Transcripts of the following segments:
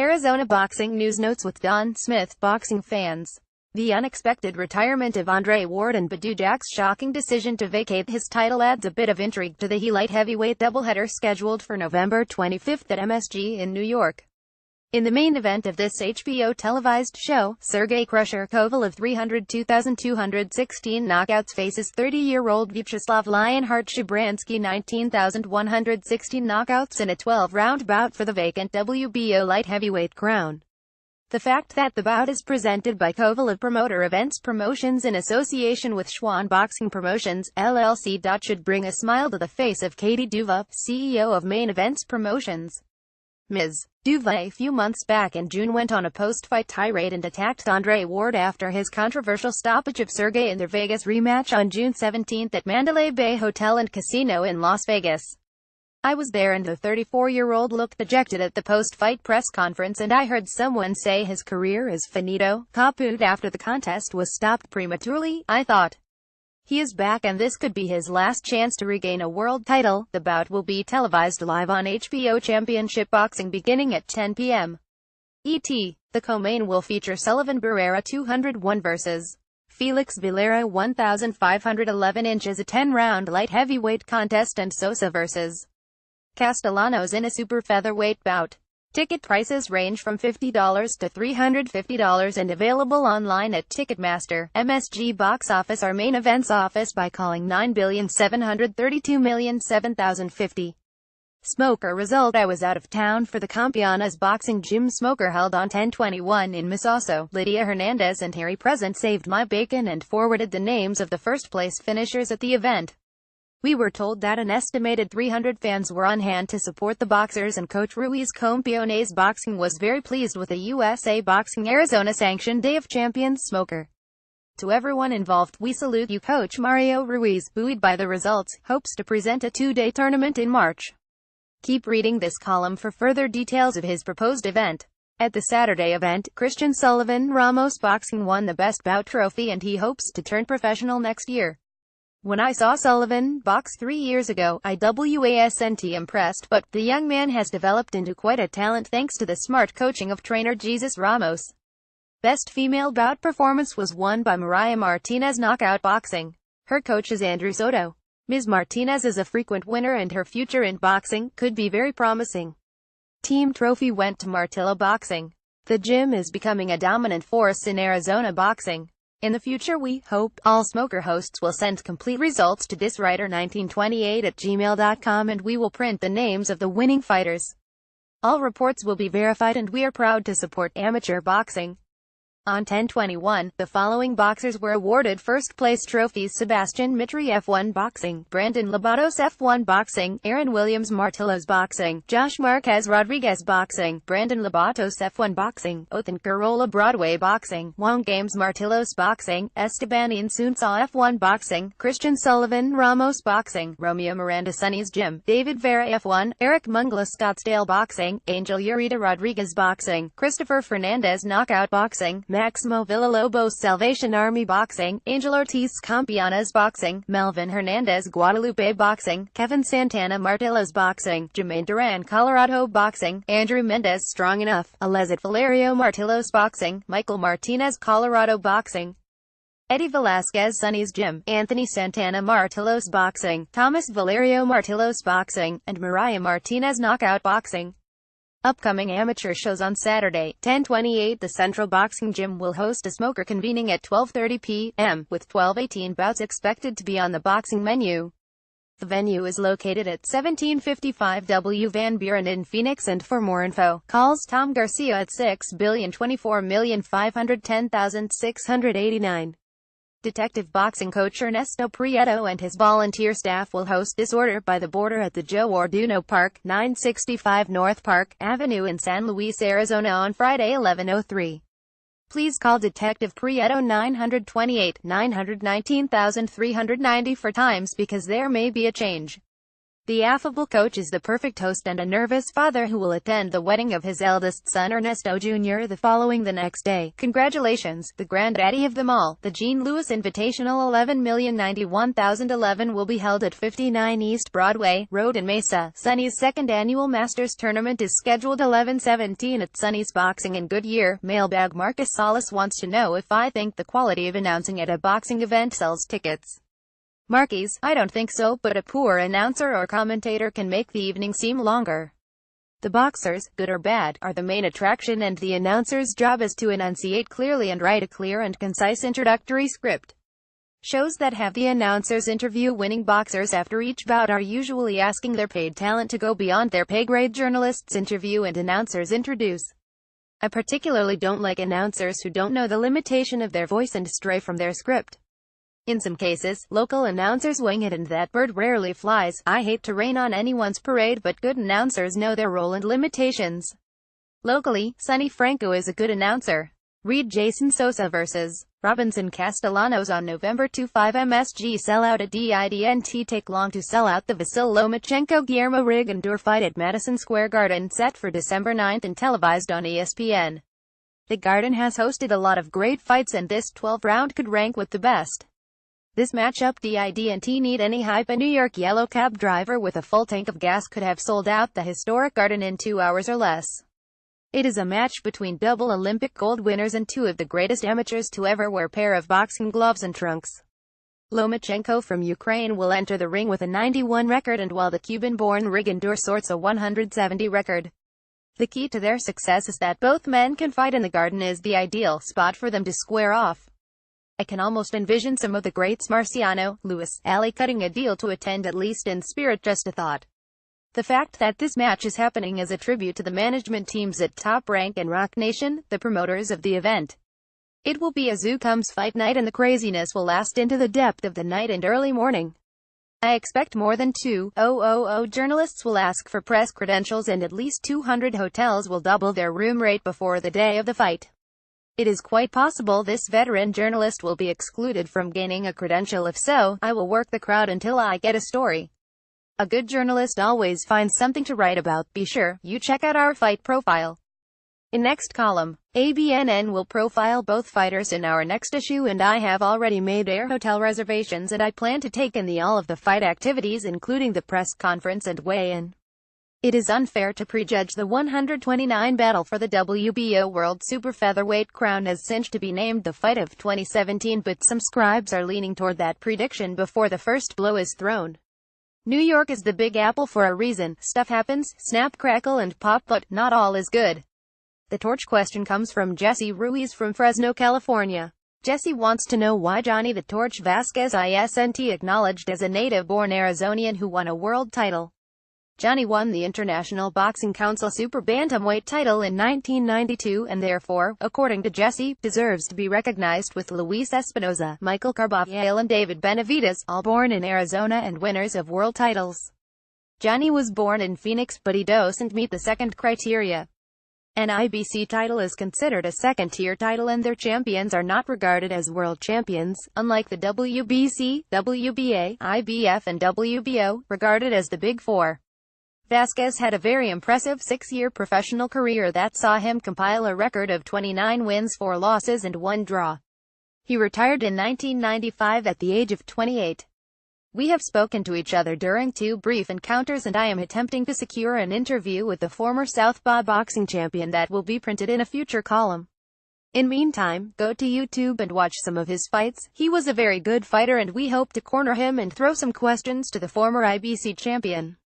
Arizona boxing news notes with Don Smith. Boxing fans. The unexpected retirement of Andre Ward and Badou Jack's shocking decision to vacate his title adds a bit of intrigue to the light heavyweight doubleheader scheduled for November 25 at MSG in New York. In the main event of this HBO televised show, Sergey "Crusher" Kovalev 302,216 knockouts faces 30-year-old Vyacheslav Lionheart Shabransky 19,116 knockouts in a 12-round bout for the vacant WBO light heavyweight crown. The fact that the bout is presented by Kovalev Promoter Events Promotions in association with Schwan Boxing Promotions, LLC. Should bring a smile to the face of Katie Duva, CEO of Main Events Promotions. Ms. Duva a few months back in June went on a post-fight tirade and attacked Andre Ward after his controversial stoppage of Sergey in their Vegas rematch on June 17 at Mandalay Bay Hotel and Casino in Las Vegas. "I was there and the 34-year-old looked dejected at the post-fight press conference, and I heard someone say his career is finito, kaput after the contest was stopped prematurely. I thought, he is back and this could be his last chance to regain a world title." The bout will be televised live on HBO Championship Boxing beginning at 10 p.m. ET. The co-main will feature Sullivan Barrera 201 vs. Felix Villara 1,511 inches, a 10-round light heavyweight contest, and Sosa vs. Castellanos in a super featherweight bout. Ticket prices range from $50 to $350 and available online at Ticketmaster. MSG Box Office or Main Events Office by calling 9,732,007,050. Smoker result: I was out of town for the Campeonas Boxing Gym Smoker held on 10/21 in Misaso. Lydia Hernandez and Harry Present saved my bacon and forwarded the names of the first-place finishers at the event. We were told that an estimated 300 fans were on hand to support the boxers, and Coach Ruiz Campeones Boxing was very pleased with the USA Boxing Arizona-sanctioned Day of Champions Smoker. To everyone involved, we salute you. Coach Mario Ruiz, buoyed by the results, hopes to present a two-day tournament in March. Keep reading this column for further details of his proposed event. At the Saturday event, Christian Sullivan Ramos Boxing won the Best Bout trophy and he hopes to turn professional next year. "When I saw Sullivan box 3 years ago, I wasn't impressed, but the young man has developed into quite a talent thanks to the smart coaching of trainer Jesus Ramos." Best female bout performance was won by Mariah Martinez Knockout Boxing. Her coach is Andrew Soto. Ms. Martinez is a frequent winner and her future in boxing could be very promising. Team trophy went to Martillo Boxing. The gym is becoming a dominant force in Arizona boxing. In the future we hope all Smoker hosts will send complete results to this writer 1928@gmail.com and we will print the names of the winning fighters. All reports will be verified and we are proud to support amateur boxing. On 10/21, the following boxers were awarded first-place trophies: Sebastian Mitri F1 Boxing, Brandon Labatos F1 Boxing, Aaron Williams Martillos Boxing, Josh Marquez Rodriguez Boxing, Brandon Labatos F1 Boxing, Othan Carolla Broadway Boxing, Juan Games Martillos Boxing, Esteban Insunza F1 Boxing, Christian Sullivan Ramos Boxing, Romeo Miranda Sonny's Gym, David Vera F1, Eric Mungla Scottsdale Boxing, Angel Urita Rodriguez Boxing, Christopher Fernandez Knockout Boxing, Maximo Villalobos Salvation Army Boxing, Angel Ortiz Campeonas Boxing, Melvin Hernandez Guadalupe Boxing, Kevin Santana Martillos Boxing, Jermaine Duran Colorado Boxing, Andrew Mendez Strong Enough, Alezit Valerio Martillos Boxing, Michael Martinez Colorado Boxing, Eddie Velasquez Sonny's Gym, Anthony Santana Martillos Boxing, Thomas Valerio Martillos Boxing, and Mariah Martinez Knockout Boxing. Upcoming amateur shows on Saturday, 10/28. The Central Boxing Gym will host a Smoker convening at 12:30 p.m., with 12-18 bouts expected to be on the boxing menu. The venue is located at 1755 W. Van Buren in Phoenix, and for more info, calls Tom Garcia at 6,024,510,689. Detective boxing coach Ernesto Prieto and his volunteer staff will host Disorder by the Border at the Joe Orduno Park, 965 North Park Avenue in San Luis, Arizona on Friday 11:03. Please call Detective Prieto 928-919,390 for times because there may be a change. The affable coach is the perfect host and a nervous father who will attend the wedding of his eldest son Ernesto Jr. the next day. Congratulations, the granddaddy of them all. The Jean Lewis Invitational 11,091,011 will be held at 59 East Broadway Road in Mesa. Sonny's second annual Masters tournament is scheduled 11/17 at Sonny's Boxing in Goodyear. Mailbag Marcus Salas wants to know if I think the quality of announcing at a boxing event sells tickets. Marquise, I don't think so, but a poor announcer or commentator can make the evening seem longer. The boxers, good or bad, are the main attraction, and the announcer's job is to enunciate clearly and write a clear and concise introductory script. Shows that have the announcers interview winning boxers after each bout are usually asking their paid talent to go beyond their pay grade. Journalists interview and announcers introduce. I particularly don't like announcers who don't know the limitation of their voice and stray from their script. In some cases, local announcers wing it and that bird rarely flies. I hate to rain on anyone's parade, but good announcers know their role and limitations. Locally, Sonny Franco is a good announcer. Read Jason Sosa vs. Robinson Castellanos on November 2-5 MSG sellout at DIDNT. Take long to sell out. The Vasil Lomachenko-Guillermo Rigondeaux fight at Madison Square Garden, set for December 9 and televised on ESPN. The Garden has hosted a lot of great fights, and this 12th round could rank with the best. This matchup didn't need any hype. A New York yellow cab driver with a full tank of gas could have sold out the historic Garden in 2 hours or less. It is a match between double Olympic gold winners and two of the greatest amateurs to ever wear a pair of boxing gloves and trunks. Lomachenko from Ukraine will enter the ring with a 91 record, and while the Cuban-born Rigondeaux sorts a 170 record. The key to their success is that both men can fight, and the Garden is the ideal spot for them to square off. I can almost envision some of the greats, Marciano, Lewis, Ali, cutting a deal to attend, at least in spirit. Just a thought. The fact that this match is happening is a tribute to the management teams at Top Rank and Rock Nation, the promoters of the event. It will be a Zoo Comes fight night, and the craziness will last into the depth of the night and early morning. I expect more than 200 journalists will ask for press credentials, and at least 200 hotels will double their room rate before the day of the fight. It is quite possible this veteran journalist will be excluded from gaining a credential. If so, I will work the crowd until I get a story. A good journalist always finds something to write about. Be sure you check out our fight profile. In next column, ABNN will profile both fighters in our next issue, and I have already made air hotel reservations, and I plan to take in all of the fight activities, including the press conference and weigh-in. It is unfair to prejudge the 129 battle for the WBO World Super Featherweight crown as cinched to be named the fight of 2017, but some scribes are leaning toward that prediction before the first blow is thrown. New York is the Big Apple for a reason. Stuff happens, snap, crackle, and pop, but not all is good. The torch question comes from Jesse Ruiz from Fresno, California. Jesse wants to know why Johnny the Torch Vasquez isn't acknowledged as a native-born Arizonian who won a world title. Johnny won the International Boxing Council Super Bantamweight title in 1992 and therefore, according to Jesse, deserves to be recognized with Luis Espinoza, Michael Carbajal and David Benavidez, all born in Arizona and winners of world titles. Johnny was born in Phoenix, but he doesn't meet the second criteria. An IBC title is considered a second-tier title, and their champions are not regarded as world champions, unlike the WBC, WBA, IBF and WBO, regarded as the Big Four. Vasquez had a very impressive 6-year professional career that saw him compile a record of 29 wins, 4 losses and 1 draw. He retired in 1995 at the age of 28. We have spoken to each other during 2 brief encounters, and I am attempting to secure an interview with the former Southpaw boxing champion that will be printed in a future column. In meantime, go to YouTube and watch some of his fights. He was a very good fighter, and we hope to corner him and throw some questions to the former IBC champion.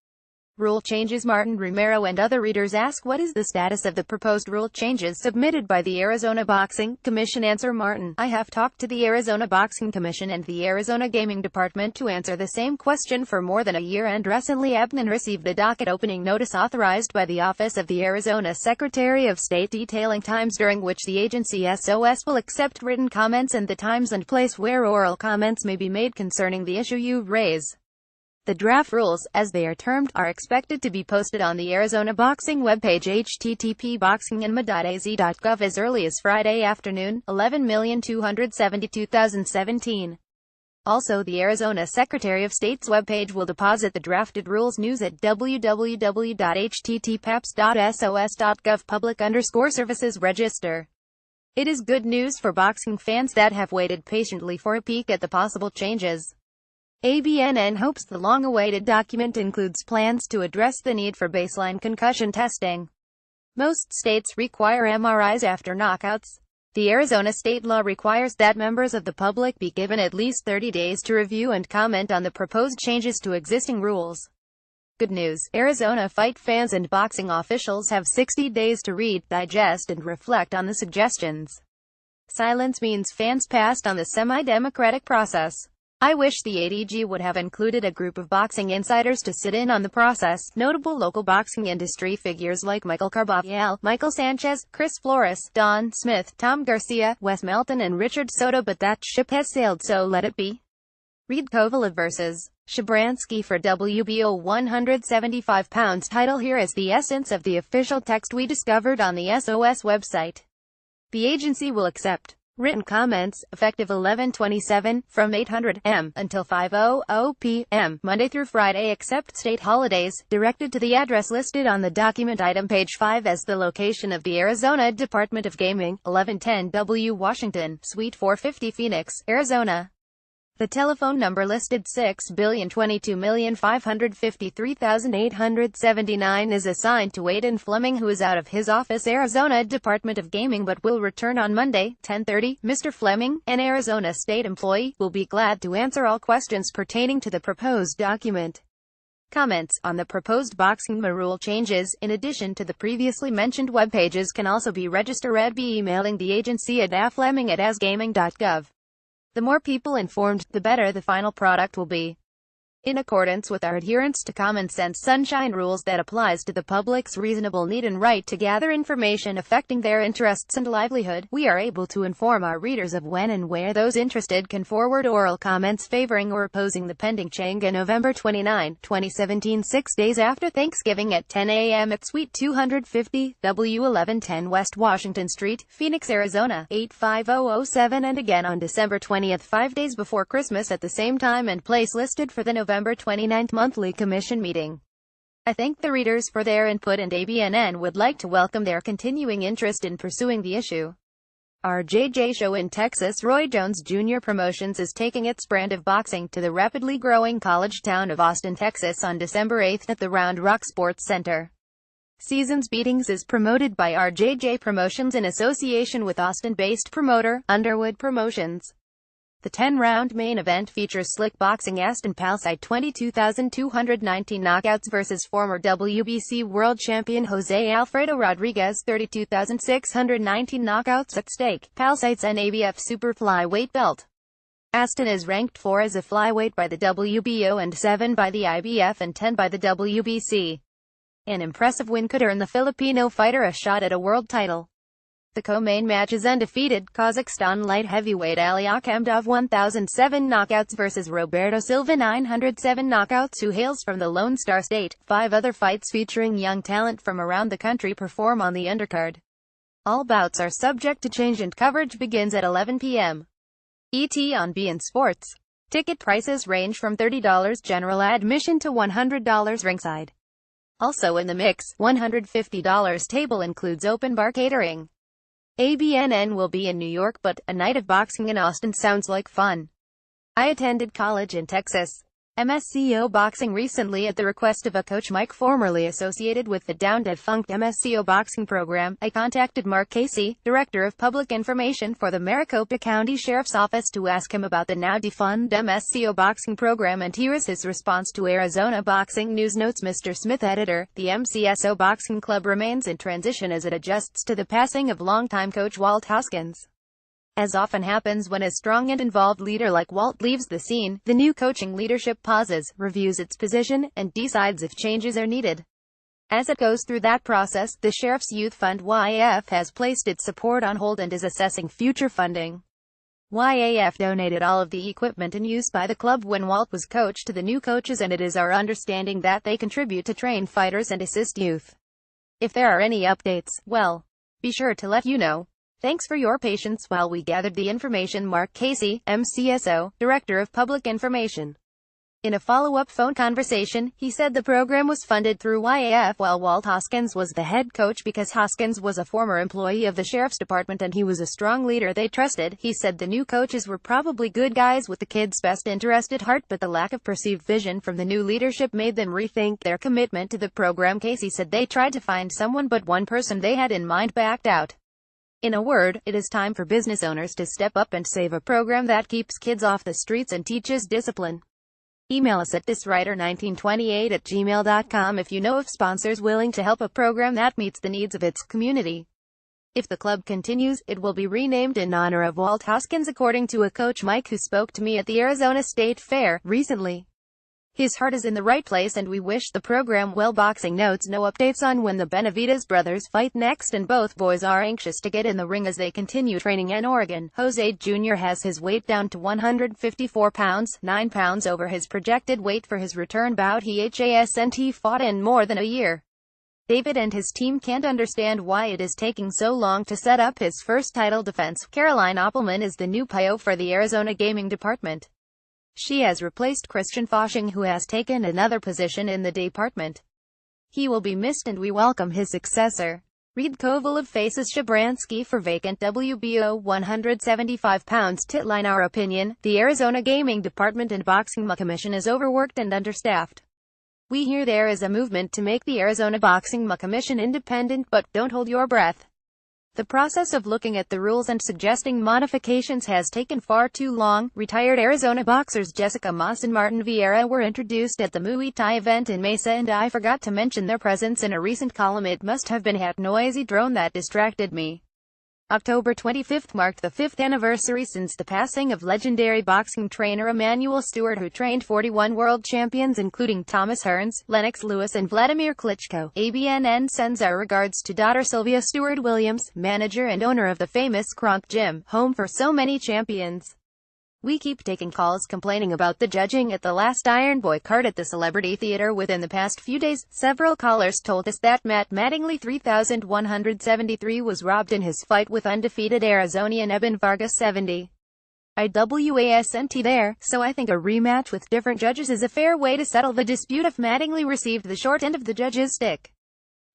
Rule changes. Martin Romero and other readers ask, what is the status of the proposed rule changes submitted by the Arizona Boxing Commission? Answer: Martin, I have talked to the Arizona Boxing Commission and the Arizona Gaming Department to answer the same question for more than a year, and recently Abnan received the docket opening notice authorized by the Office of the Arizona Secretary of State detailing times during which the agency SOS will accept written comments and the times and place where oral comments may be made concerning the issue you raise. The draft rules, as they are termed, are expected to be posted on the Arizona Boxing webpage http://boxinganma.az.gov as early as Friday afternoon, 11,272,017. Also, the Arizona Secretary of State's webpage will deposit the drafted rules news at www.https://sos.gov public_services register. It is good news for boxing fans that have waited patiently for a peek at the possible changes. ABNN hopes the long-awaited document includes plans to address the need for baseline concussion testing. Most states require MRIs after knockouts. The Arizona state law requires that members of the public be given at least 30 days to review and comment on the proposed changes to existing rules. Good news. Arizona fight fans and boxing officials have 60 days to read, digest, and reflect on the suggestions. Silence means fans passed on the semi-democratic process. I wish the ADG would have included a group of boxing insiders to sit in on the process. Notable local boxing industry figures like Michael Carbajal, Michael Sanchez, Chris Flores, Don Smith, Tom Garcia, Wes Melton, and Richard Soto, but that ship has sailed, so let it be. Read Kovalev vs. Shabransky for WBO 175 pounds title. Here is the essence of the official text we discovered on the SOS website. The agency will accept written comments, effective 11/27, from 800 m. until 5:00 p.m., Monday through Friday except state holidays, directed to the address listed on the document item page 5 as the location of the Arizona Department of Gaming, 1110 W. Washington, Suite 450 Phoenix, Arizona. The telephone number listed 6,022,553,879 is assigned to Aidan Fleming, who is out of his office, Arizona Department of Gaming, but will return on Monday, 10:30. Mr. Fleming, an Arizona state employee, will be glad to answer all questions pertaining to the proposed document. Comments on the proposed boxing rule changes, in addition to the previously mentioned web pages, can also be read by emailing the agency at afleming@asgaming.gov. The more people informed, the better the final product will be. In accordance with our adherence to common sense sunshine rules that applies to the public's reasonable need and right to gather information affecting their interests and livelihood, we are able to inform our readers of when and where those interested can forward oral comments favoring or opposing the pending change. November 29, 2017, 6 days after Thanksgiving at 10 a.m. at Suite 250, W 1110 West Washington Street, Phoenix, Arizona, 85007, and again on December 20th, 5 days before Christmas at the same time and place listed for the November 29th monthly commission meeting. I thank the readers for their input, and ABNN would like to welcome their continuing interest in pursuing the issue. Our JJ show in Texas. Roy Jones Jr. Promotions is taking its brand of boxing to the rapidly growing college town of Austin, Texas on December 8th at the Round Rock Sports Center. Seasons Beatings is promoted by RJJ Promotions in association with Austin-based promoter, Underwood Promotions. The 10-round main event features slick boxing. Aston Palside 22,219 knockouts versus former WBC world champion Jose Alfredo Rodriguez 32,619 knockouts at stake. Palside's NABF super flyweight belt. Aston is ranked 4 as a flyweight by the WBO and 7 by the IBF and 10 by the WBC. An impressive win could earn the Filipino fighter a shot at a world title. The co-main match is undefeated Kazakhstan light heavyweight Ali Akhmedov 1,007 knockouts versus Roberto Silva 907 knockouts, who hails from the Lone Star State. 5 other fights featuring young talent from around the country perform on the undercard. All bouts are subject to change and coverage begins at 11 p.m. ET on beIN Sports. Ticket prices range from $30 general admission to $100 ringside. Also in the mix, $150 table includes open bar catering. ABNN will be in New York, but a night of boxing in Austin sounds like fun. I attended college in Texas. MSCO boxing recently at the request of a coach Mike formerly associated with the down-defunct MSCO boxing program. I contacted Mark Casey, Director of Public Information for the Maricopa County Sheriff's Office, to ask him about the now-defunct MSCO boxing program, and here is his response to Arizona Boxing News Notes. Mr. Smith, editor, the MCSO Boxing Club remains in transition as it adjusts to the passing of longtime coach Walt Hoskins. As often happens when a strong and involved leader like Walt leaves the scene, the new coaching leadership pauses, reviews its position, and decides if changes are needed. As it goes through that process, the Sheriff's Youth Fund YAF has placed its support on hold and is assessing future funding. YAF donated all of the equipment in use by the club when Walt was coach to the new coaches, and it is our understanding that they contribute to train fighters and assist youth. If there are any updates, well, be sure to let you know. Thanks for your patience while we gathered the information. Mark Casey, MCSO, Director of Public Information. In a follow-up phone conversation, he said the program was funded through YAF while Walt Hoskins was the head coach because Hoskins was a former employee of the Sheriff's Department and he was a strong leader they trusted. He said the new coaches were probably good guys with the kids' best interest at heart, but the lack of perceived vision from the new leadership made them rethink their commitment to the program. Casey said they tried to find someone, but one person they had in mind backed out. In a word, it is time for business owners to step up and save a program that keeps kids off the streets and teaches discipline. Email us at thiswriter1928@gmail.com if you know of sponsors willing to help a program that meets the needs of its community. If the club continues, it will be renamed in honor of Walt Hoskins, according to a coach Mike who spoke to me at the Arizona State Fair recently. His heart is in the right place and we wish the program well. Boxing notes: no updates on when the Benavidez brothers fight next, and both boys are anxious to get in the ring as they continue training in Oregon. Jose Jr. has his weight down to 154 pounds, 9 pounds over his projected weight for his return bout. He hasn't fought in more than a year. David and his team can't understand why it is taking so long to set up his first title defense. Caroline Oppelman is the new PIO for the Arizona Gaming Department. She has replaced Christian Foshing, who has taken another position in the department. He will be missed and we welcome his successor. Reed Kovalev faces Shabransky for vacant WBO 175 pounds titline. Our opinion: the Arizona Gaming Department and Boxing Commission is overworked and understaffed. We hear there is a movement to make the Arizona Boxing Commission independent, but don't hold your breath. The process of looking at the rules and suggesting modifications has taken far too long. Retired Arizona boxers Jessica Moss and Martin Vieira were introduced at the Muay Thai event in Mesa, and I forgot to mention their presence in a recent column. It must have been that noisy drone that distracted me. October 25 marked the 5th anniversary since the passing of legendary boxing trainer Emanuel Stewart, who trained 41 world champions including Thomas Hearns, Lennox Lewis and Vladimir Klitschko. ABNN sends our regards to daughter Sylvia Stewart Williams, manager and owner of the famous Kronk Gym, home for so many champions. We keep taking calls complaining about the judging at the last Iron Boy card at the Celebrity Theater within the past few days. Several callers told us that Matt Mattingly 3173 was robbed in his fight with undefeated Arizonian Eben Vargas 70. IWASNT there, so I think a rematch with different judges is a fair way to settle the dispute if Mattingly received the short end of the judge's stick.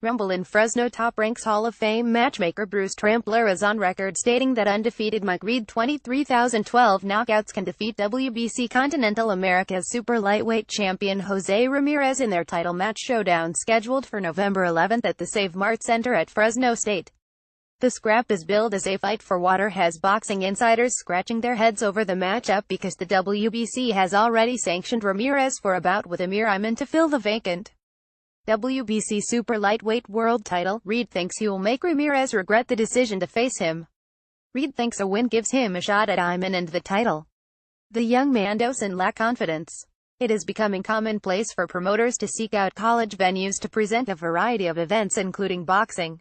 Rumble in Fresno. Top Ranks Hall of Fame matchmaker Bruce Trampler is on record stating that undefeated Mike Reed 23,012 knockouts can defeat WBC Continental America's super lightweight champion Jose Ramirez in their title match showdown scheduled for November 11 at the Save Mart Center at Fresno State. The scrap is billed as a fight for water, has boxing insiders scratching their heads over the matchup because the WBC has already sanctioned Ramirez for a bout with Amir Iman to fill the vacant WBC super lightweight world title. Reed thinks he will make Ramirez regret the decision to face him. Reed thinks a win gives him a shot at Iman and the title. The young man doesn't lack confidence. It is becoming commonplace for promoters to seek out college venues to present a variety of events including boxing.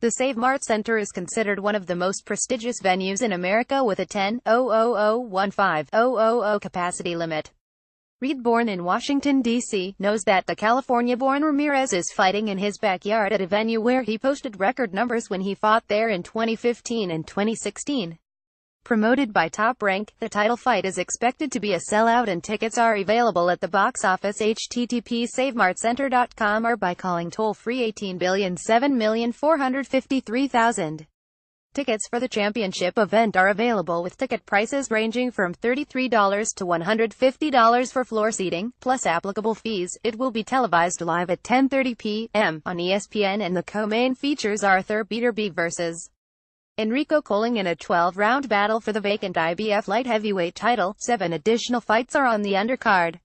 The Save Mart Center is considered one of the most prestigious venues in America with a 10,000,015,000 capacity limit. Reed, born in Washington, D.C., knows that the California-born Ramirez is fighting in his backyard at a venue where he posted record numbers when he fought there in 2015 and 2016. Promoted by Top Rank, the title fight is expected to be a sellout and tickets are available at the box office. http://savemartcenter.com or by calling toll-free 18,007,453,000. Tickets for the championship event are available with ticket prices ranging from $33 to $150 for floor seating, plus applicable fees. It will be televised live at 10:30 p.m. on ESPN, and the co-main features Arthur Beterbiev vs. Enrico Colling in a 12-round battle for the vacant IBF light heavyweight title. 7 additional fights are on the undercard.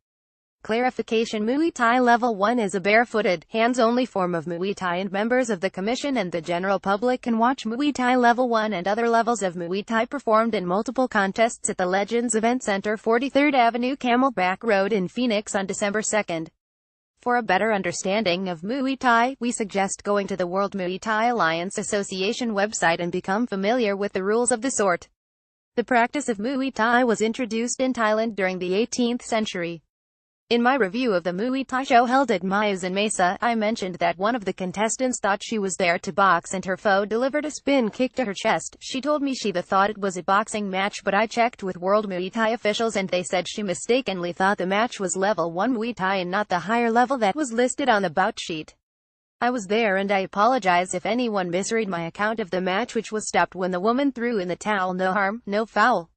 Clarification: Muay Thai Level 1 is a barefooted, hands-only form of Muay Thai, and members of the commission and the general public can watch Muay Thai Level 1 and other levels of Muay Thai performed in multiple contests at the Legends Event Center, 43rd Avenue, Camelback Road in Phoenix on December 2nd. For a better understanding of Muay Thai, we suggest going to the World Muay Thai Alliance Association website and become familiar with the rules of the sport. The practice of Muay Thai was introduced in Thailand during the 18th century. In my review of the Muay Thai show held at Maya's in Mesa, I mentioned that one of the contestants thought she was there to box and her foe delivered a spin kick to her chest. She told me she thought it was a boxing match, but I checked with World Muay Thai officials and they said she mistakenly thought the match was level 1 Muay Thai and not the higher level that was listed on the bout sheet. I was there and I apologize if anyone misread my account of the match, which was stopped when the woman threw in the towel. No harm, no foul.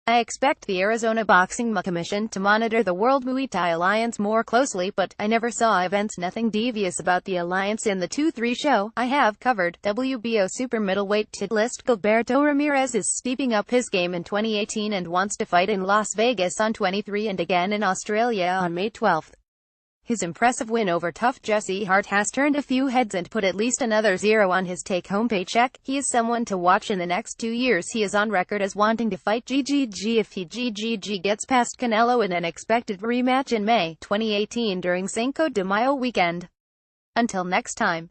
I expect the Arizona Boxing Commission to monitor the World Muay Thai Alliance more closely, but I never saw events nothing devious about the alliance in the 2-3 show I have covered. WBO super middleweight titleist Gilberto Ramirez is stepping up his game in 2018 and wants to fight in Las Vegas on 23 and again in Australia on May 12. His impressive win over tough Jesse Hart has turned a few heads and put at least another zero on his take-home paycheck. He is someone to watch in the next 2 years. He is on record as wanting to fight GGG if GGG gets past Canelo in an expected rematch in May 2018 during Cinco de Mayo weekend. Until next time.